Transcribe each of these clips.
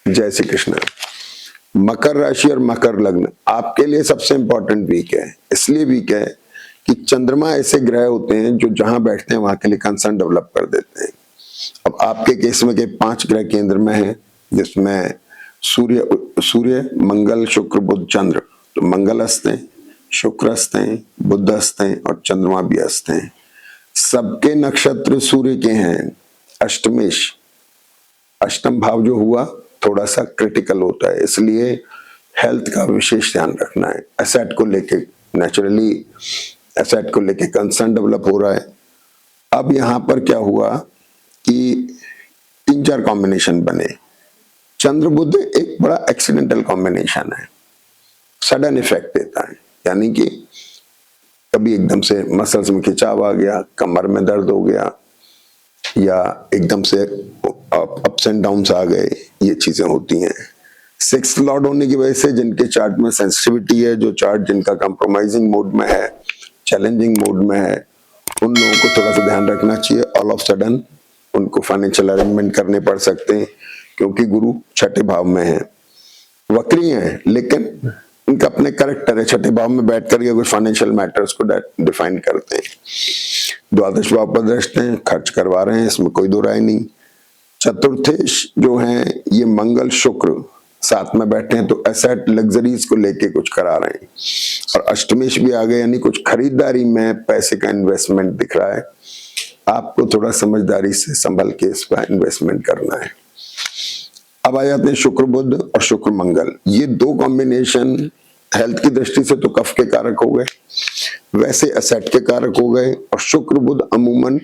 जय श्री कृष्ण। मकर राशि और मकर लग्न आपके लिए सबसे इंपॉर्टेंट वीक है। इसलिए वीक है कि चंद्रमा ऐसे ग्रह होते हैं जो जहां बैठते हैं वहां के लिए कंसर्न डेवलप कर देते हैं। अब आपके केस में के 5 ग्रह केंद्र में है, जिसमें सूर्य मंगल शुक्र बुध चंद्र। तो मंगल अस्त हैं, शुक्र अस्त हैं, बुध अस्त हैं और चंद्रमा भी अस्त हैं। सबके नक्षत्र सूर्य के हैं। अष्टमेश, अष्टम भाव जो हुआ थोड़ा सा क्रिटिकल होता है, इसलिए हेल्थ का विशेष ध्यान रखना है। एसेट को लेके नेचुरली एसेट को लेके कंसर्न डेवलप हो रहा है। अब यहां पर क्या हुआ कि 3-4 कॉम्बिनेशन बने। चंद्र बुध एक बड़ा एक्सीडेंटल कॉम्बिनेशन है, सडन इफेक्ट देता है। यानी कि कभी एकदम से मसल्स में खिंचाव आ गया, कमर में दर्द हो गया, या एकदम से अप्स एंड डाउन्स आ गए, ये चीजें होती हैं। 6th लॉर्ड होने की वजह से जिनके चार्ट में सेंसिटिविटी है, जो चार्ट जिनका कंप्रोमाइजिंग मोड में है, चैलेंजिंग मोड में है, उन लोगों को थोड़ा सा ध्यान रखना चाहिए। ऑल ऑफ सडन उनको फाइनेंशियल अरेंजमेंट करने पड़ सकते हैं, क्योंकि गुरु 6ठे भाव में है। वक्री हैं लेकिन उनका अपने करेक्टर है, 6ठे भाव में बैठ करके कुछ फाइनेंशियल मैटर्स को डिफाइन करते हैं। द्वादश भाव पर दृष्ट हैं, खर्च करवा रहे हैं, इसमें कोई दो राय नहीं। चतुर्थेश जो हैं ये मंगल शुक्र साथ में बैठे हैं, तो एसेट लग्जरीज को लेके कुछ करा रहे हैं। और अष्टमेश भी आ गए, यानी कुछ खरीदारी में पैसे का इन्वेस्टमेंट दिख रहा है। आपको थोड़ा समझदारी से संभल के इस पर इन्वेस्टमेंट करना है। अब आ जाते हैं शुक्र बुध और शुक्र मंगल। ये 2 कॉम्बिनेशन हेल्थ की दृष्टि से तो कफ के कारक हो गए, वैसे एसेट के कारक हो गए। और शुक्र बुध अमूमन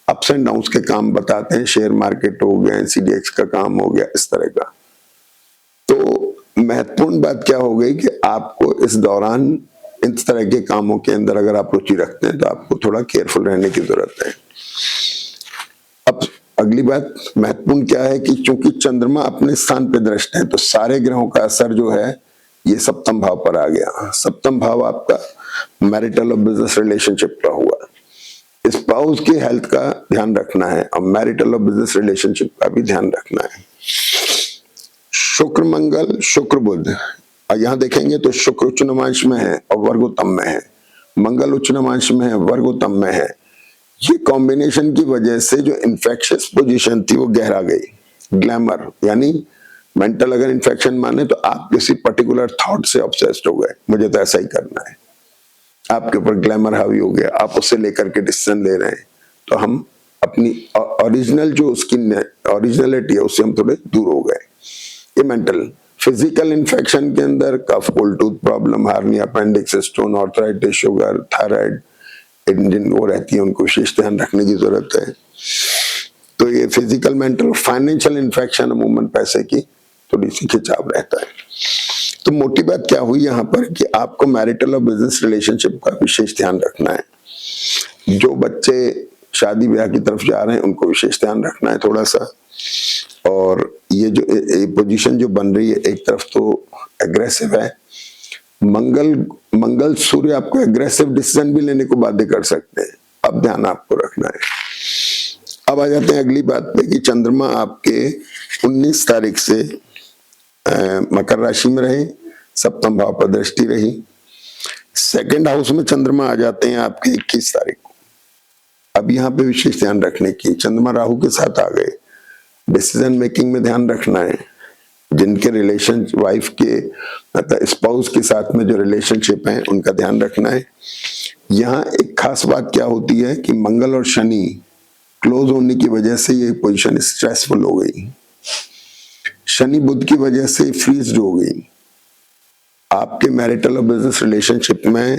अप्स एंड डाउन्स के काम बताते हैं, शेयर मार्केट हो गया, एनसीडीएक्स का काम हो गया, इस तरह का। तो महत्वपूर्ण बात क्या हो गई कि आपको इस दौरान इस तरह के कामों के अंदर अगर आप रुचि रखते हैं तो आपको थोड़ा केयरफुल रहने की जरूरत है। अब अगली बात महत्वपूर्ण क्या है कि चूंकि चंद्रमा अपने स्थान पे दृष्ट है, तो सारे ग्रहों का असर जो है ये सप्तम भाव पर आ गया। सप्तम भाव आपका मैरिटल और बिजनेस रिलेशनशिप का हुआ। स्पाउस की हेल्थ का ध्यान रखना है और मैरिटल और बिजनेस रिलेशनशिप का भी ध्यान रखना है। शुक्र मंगल शुक्र बुध, और यहां देखेंगे तो शुक्र उच्च नवांश में है और वर्ग उत्तम में है, मंगल उच्च नवांश में है, वर्ग उत्तम में है। ये कॉम्बिनेशन की वजह से जो इन्फेक्शियस पोजीशन थी वो गहरा गई। ग्लैमर यानी मेंटल अगर इन्फेक्शन माने तो आप किसी पर्टिकुलर थॉट से ऑब्सेस्ड हो गए, मुझे तो ऐसा ही करना है, आपके ऊपर ग्लैमर हावी हो गया, आप उससे लेकर के डिसीजन ले रहे हैं। तो हम अपनी ओरिजिनल जो उसकी ओरिजिनलिटी है उससे हम थोड़े दूर हो गए। ये मेंटल। फिजिकल इन्फेक्शन के अंदर cough, cold, tooth problem, hernia, appendix, stone, arthritis, sugar, thyroid, जिन वो रहती है उनको विशेष ध्यान रखने की जरूरत है। तो ये फिजिकल, मेंटल, फाइनेंशियल इन्फेक्शन अमूमन पैसे की थोड़ी सी खिंचाव रहता है। तो मोटी बात क्या हुई यहाँ पर कि आपको मैरिटल और बिजनेस रिलेशनशिप का विशेष ध्यान रखना है। जो बच्चे शादी ब्याह की तरफ जा रहे हैं उनको विशेष ध्यान रखना है थोड़ा सा। और ये जो पोजीशन जो बन रही है, एक तरफ तो एग्रेसिव है, मंगल सूर्य आपको एग्रेसिव डिसीजन भी लेने को बाध्य कर सकते हैं। अब ध्यान आपको रखना है। अब आ जाते हैं अगली बात पे कि चंद्रमा आपके 19 तारीख से मकर राशि में रहे, सप्तम भाव पर दृष्टि रही। 2nd हाउस में चंद्रमा आ जाते हैं आपके 21 तारीख को। अब यहाँ पे विशेष ध्यान रखने की, चंद्रमा राहु के साथ आ गए, डिसीजन मेकिंग में ध्यान रखना है। जिनके रिलेशन वाइफ के मतलब स्पाउस के साथ में जो रिलेशनशिप है उनका ध्यान रखना है। यहाँ एक खास बात क्या होती है कि मंगल और शनि क्लोज होने की वजह से ये पोजीशन स्ट्रेसफुल हो गई। शनि बुध की वजह से फ्रीज हो गई। आपके मैरिटल और बिजनेस रिलेशनशिप में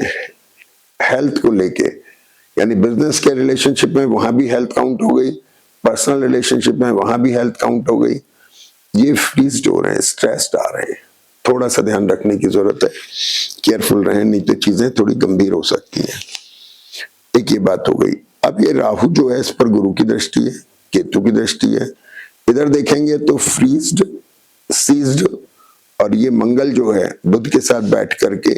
हेल्थ को लेके, यानी बिजनेस के रिलेशनशिप में वहां भी हेल्थ काउंट हो गई, पर्सनल रिलेशनशिप में वहां भी हेल्थ काउंट हो गई। ये फ्रीज हो रहे हैं, स्ट्रेस्ड आ रहे हैं, थोड़ा सा ध्यान रखने की जरूरत है। केयरफुल रहें, नहीं तो चीजें थोड़ी गंभीर हो सकती हैं। एक ये बात हो गई। अब ये राहु जो है इस पर गुरु की दृष्टि है, केतु की दृष्टि है। इधर देखेंगे तो फ्रीज्ड, सीज्ड, और ये मंगल जो है बुध के साथ बैठ करके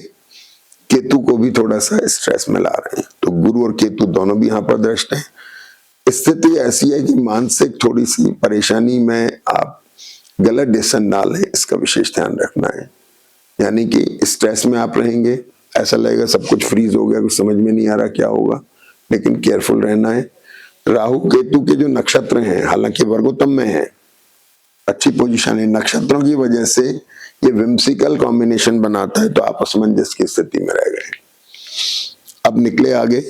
केतु को भी थोड़ा सा स्ट्रेस में ला रहे हैं। तो गुरु और केतु दोनों भी यहाँ पर दृष्ट हैं। स्थिति ऐसी है कि मानसिक थोड़ी सी परेशानी में आप गलत डिसीजन ना लें, इसका विशेष ध्यान रखना है। यानी कि स्ट्रेस में आप रहेंगे, ऐसा लगेगा सब कुछ फ्रीज हो गया, कुछ समझ में नहीं आ रहा क्या होगा, लेकिन केयरफुल रहना है। राहु केतु के जो नक्षत्र हैं, हालांकि वर्गोत्तम में है, अच्छी पोजीशन है, नक्षत्रों की वजह से ये विम्सिकल कॉम्बिनेशन बनाता है, तो आप असमंजस की स्थिति में रह गए। अब निकले आगे।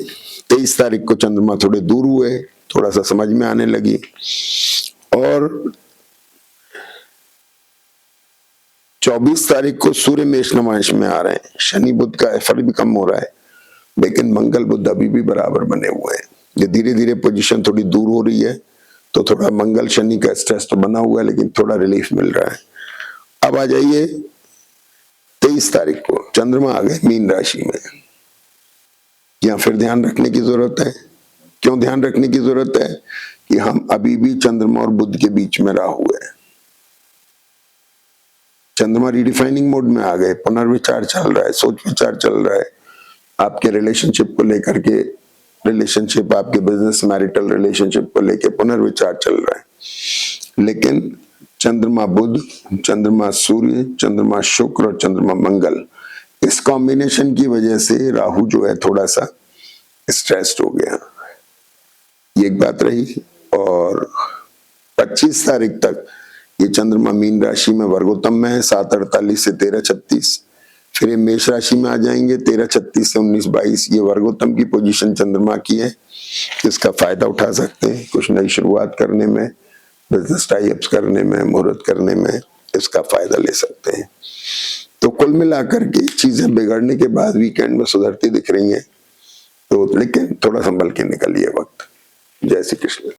23 तारीख को चंद्रमा थोड़े दूर हुए, थोड़ा सा समझ में आने लगी, और 24 तारीख को सूर्य मेष नवांश में आ रहे हैं। शनि बुध का एफर्ट भी कम हो रहा है, लेकिन मंगल बुध अभी भी बराबर बने हुए हैं। ये धीरे धीरे पोजीशन थोड़ी दूर हो रही है, तो थोड़ा मंगल शनि का स्ट्रेस तो बना हुआ है, लेकिन थोड़ा रिलीफ मिल रहा है। अब आ जाइए 23 तारीख को चंद्रमा आ गए मीन राशि में। यहां फिर ध्यान रखने की जरूरत है। क्यों ध्यान रखने की जरूरत है? कि हम अभी भी चंद्रमा और बुध के बीच में राहु है। चंद्रमा रिडिफाइनिंग मोड में आ गए, पुनर्विचार चल रहा है, सोच विचार चल रहा है आपके रिलेशनशिप को लेकर के, रिलेशनशिप आपके बिजनेस मैरिटल रिलेशनशिप को लेकर पुनर्विचार चल रहा है। लेकिन चंद्रमा बुध, चंद्रमा सूर्य, चंद्रमा शुक्र और चंद्रमा मंगल, इस कॉम्बिनेशन की वजह से राहु जो है थोड़ा सा स्ट्रेस्ड हो गया, ये एक बात रही। और 25 तारीख तक ये चंद्रमा मीन राशि में वर्गोत्तम में है, 7:48 से 13:36। फिर ये मेष राशि में आ जाएंगे, 13:36 से 19:22। ये वर्गोत्तम की पोजीशन चंद्रमा की है, इसका फायदा उठा सकते हैं कुछ नई शुरुआत करने में, बिजनेस टाइप्स करने में, मुहूर्त करने में, इसका फायदा ले सकते हैं। तो कुल मिलाकर के चीजें बिगड़ने के बाद वीकेंड में सुधरती दिख रही हैं, तो लेकिन थोड़ा संभल के निकलिए वक्त। जय श्री कृष्ण।